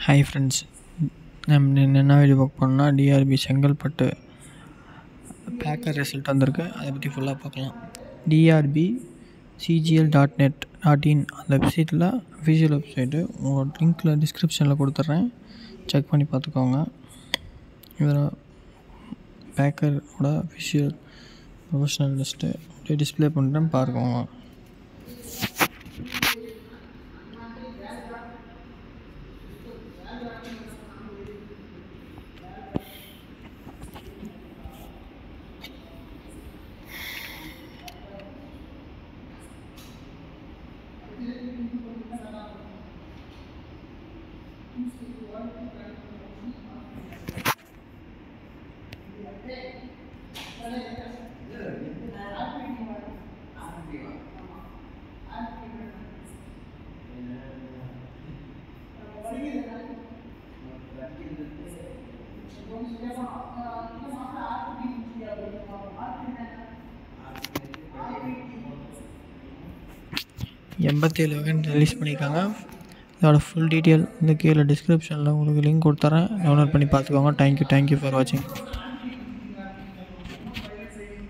Hi friends, நம்ம என்ன video பார்க்க போனோம்னா டிஆர்பி செங்கல்பட்டு பேக்கர் ரிசல்ட் வந்திருக்கு. அதை பற்றி ஃபுல்லாக பார்க்கலாம். டிஆர்பி cgl.net.in அந்த வெப்சைட்டில் அஃபிஷியல் வெப்சைட்டு உங்கள் லிங்க்கில் டிஸ்கிரிப்ஷனில் கொடுத்துட்றேன், செக் பண்ணி பார்த்துக்கோங்க. இதில் பேக்கரோட அஃபிஷியல் ப்ரொஃபஷனல் லிஸ்ட்டு அப்படியே டிஸ்பிளே பண்ணுறேன், பார்த்துக்கோங்க. எண்பத்தேழு வகை ரிலீஸ் பண்ணியிருக்காங்க. இதோட ஃபுல் டீட்டெயில் இந்த கீழே டிஸ்கிரிப்ஷனில் உங்களுக்கு லிங்க் கொடுத்துறேன், டவுன்லோட் பண்ணி பார்த்துக்கோங்க. தேங்க்யூ ஃபார் வாட்சிங்.